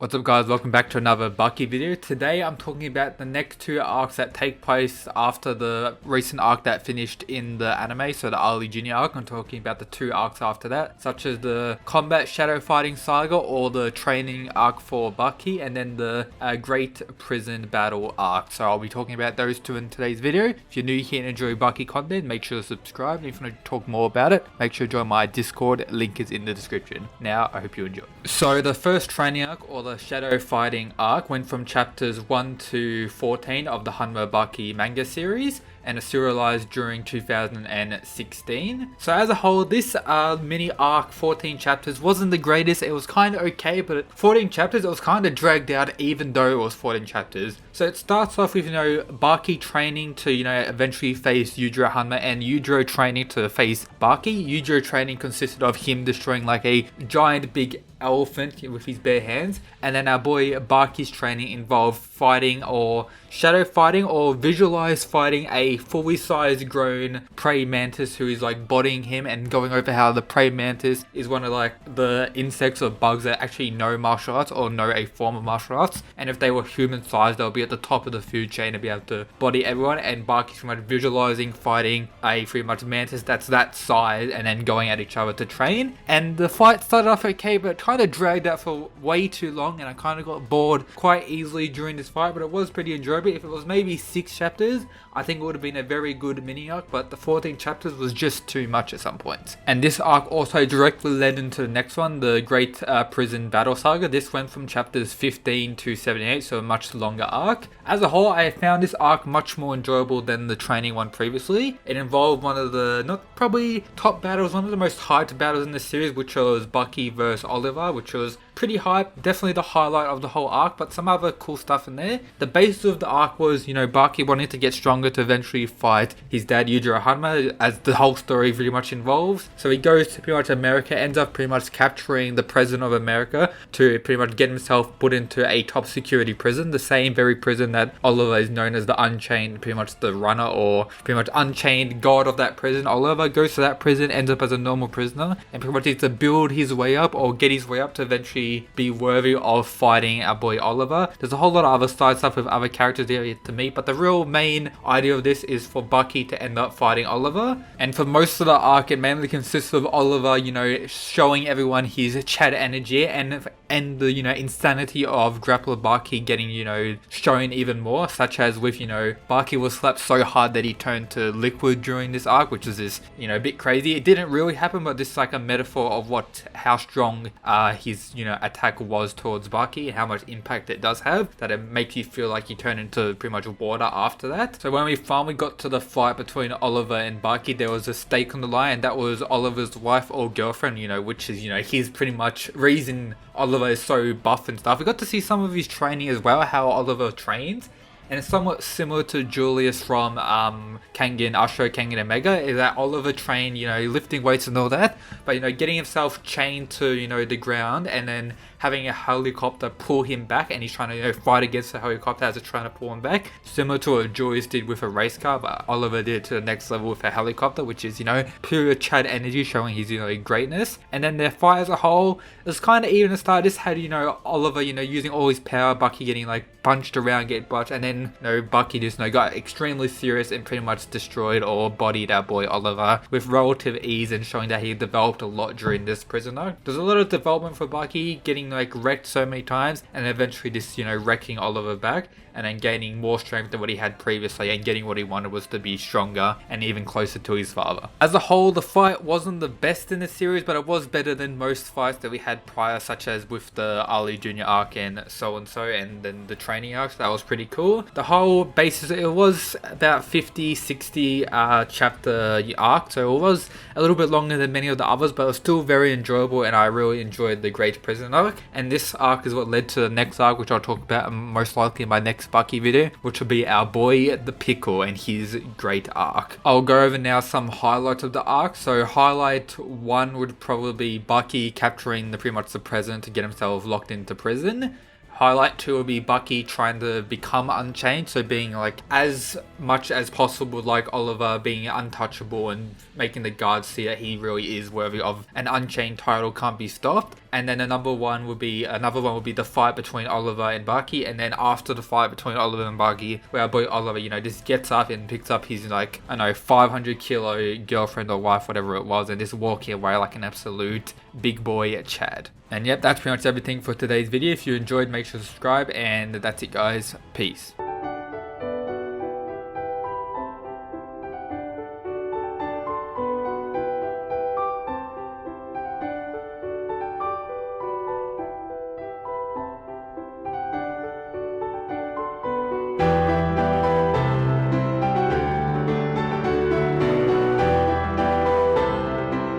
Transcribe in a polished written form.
What's up guys, welcome back to another Bucky video. Today I'm talking about the next two arcs that take place after the recent arc that finished in the anime, so the Arlie Jr. arc. I'm talking about the two arcs after that, such as the Combat Shadow Fighting Saga or the training arc for Bucky, and then the Great Prison Battle arc. So I'll be talking about those two in today's video. If you're new here and enjoy Bucky content, make sure to subscribe. And if you want to talk more about it, make sure to join my Discord, link is in the description. Now, I hope you enjoy. So the first training arc, or the Shadow Fighting arc, went from chapters 1 to 14 of the Hanma Bucky manga series and is serialized during 2016. So as a whole, this mini arc, 14 chapters, wasn't the greatest. It was kind of okay, but at 14 chapters, it was kind of dragged out even though it was 14 chapters. So it starts off with, Bucky training to, eventually face Yujiro Hanma, and Yujiro training to face Bucky. Yujiro training consisted of him destroying like a giant big elephant with his bare hands, and then our boy Bucky's training involved fighting or shadow fighting or visualized fighting a fully sized grown praying mantis who is like bodying him, and going over how the praying mantis is one of like the insects or bugs that actually know martial arts or know a form of martial arts, and if they were human sized they'll be at the top of the food chain and be able to body everyone. And Bucky's pretty much visualizing fighting a pretty much mantis that's that size and then going at each other to train. And the fight started off okay, but kind of dragged out for way too long, and I kind of got bored quite easily during this fight, but it was pretty enjoyable. If it was maybe 6 chapters, I think it would have been a very good mini arc, but the 14 chapters was just too much at some points. And this arc also directly led into the next one, the Great Prison Battle Saga. This went from chapters 15 to 78, so a much longer arc. As a whole, I found this arc much more enjoyable than the training one previously. It involved one of the, not probably top battles, one of the most hyped battles in the series, which was Bucky versus Oliver, which was pretty hype, definitely the highlight of the whole arc, but some other cool stuff in there. The basis of the arc was, Bucky wanting to get stronger to eventually fight his dad Yujiro Hanma, as the whole story pretty much involves. So he goes to pretty much America, ends up pretty much capturing the president of America to pretty much get himself put into a top security prison, the same very prison that Oliver is known as the Unchained, pretty much the runner or pretty much unchained god of that prison. Oliver goes to that prison, ends up as a normal prisoner, and pretty much needs to build his way up or get his way up to eventually be worthy of fighting our boy Oliver. There's a whole lot of other side stuff with other characters there yet to meet, but the real main idea of this is for Bucky to end up fighting Oliver. And for most of the arc, it mainly consists of Oliver, showing everyone his Chad energy, and the, insanity of Grappler Bucky getting, shown even more, such as with, Bucky was slapped so hard that he turned to liquid during this arc, which is this, a bit crazy. It didn't really happen, but this is like a metaphor of how strong his, attack was towards Bucky and how much impact it does have, that it makes you feel like you turn into pretty much water after that. So when we finally got to the fight between Oliver and Bucky, there was a stake on the line, and that was Oliver's wife or girlfriend, which is, his pretty much reason Oliver is so buff and stuff. We got to see some of his training as well, how Oliver trains. And it's somewhat similar to Julius from Kengan, Ashura, Kengan Omega, is that Oliver trained, lifting weights and all that, but, getting himself chained to, the ground, and then having a helicopter pull him back, and he's trying to, fight against the helicopter as it's trying to pull him back, similar to what Julius did with a race car, but Oliver did to the next level with a helicopter, which is, pure Chad energy, showing his, greatness. And then their fight as a whole, it was kind of even to start. This had, Oliver, using all his power, Bucky getting, punched around, get bunched, and then, Bucky just, got extremely serious and pretty much destroyed or bodied our boy Oliver with relative ease, and showing that he developed a lot during this prison arc. There's a lot of development for Bucky, getting, wrecked so many times, and eventually just, wrecking Oliver back, and then gaining more strength than what he had previously, and getting what he wanted was to be stronger and even closer to his father. As a whole, the fight wasn't the best in the series, but it was better than most fights that we had prior, such as with the Arlie Jr. arc and so, and then the training arcs. That was pretty cool. The whole basis, it was about 50-60 chapter arc, so it was a little bit longer than many of the others, but it was still very enjoyable, and I really enjoyed the Great Prison arc. And this arc is what led to the next arc, which I'll talk about most likely in my next Bucky video, which will be our boy the Pickle and his great arc. I'll go over now some highlights of the arc. So highlight 1 would probably be Bucky capturing pretty much the president to get himself locked into prison. Highlight 2 will be Bucky trying to become Unchained, so being like as much as possible like Oliver, being untouchable and making the guards see that he really is worthy of an Unchained title, can't be stopped. And then another one would be the fight between Oliver and Bucky, and then after the fight between Oliver and Bucky, where our boy Oliver, you know, just gets up and picks up his, like, I don't know, 500 kilo girlfriend or wife, whatever it was, and just walking away like an absolute big boy Chad. And yep, that's pretty much everything for today's video. If you enjoyed, make sure to subscribe, and that's it guys. Peace.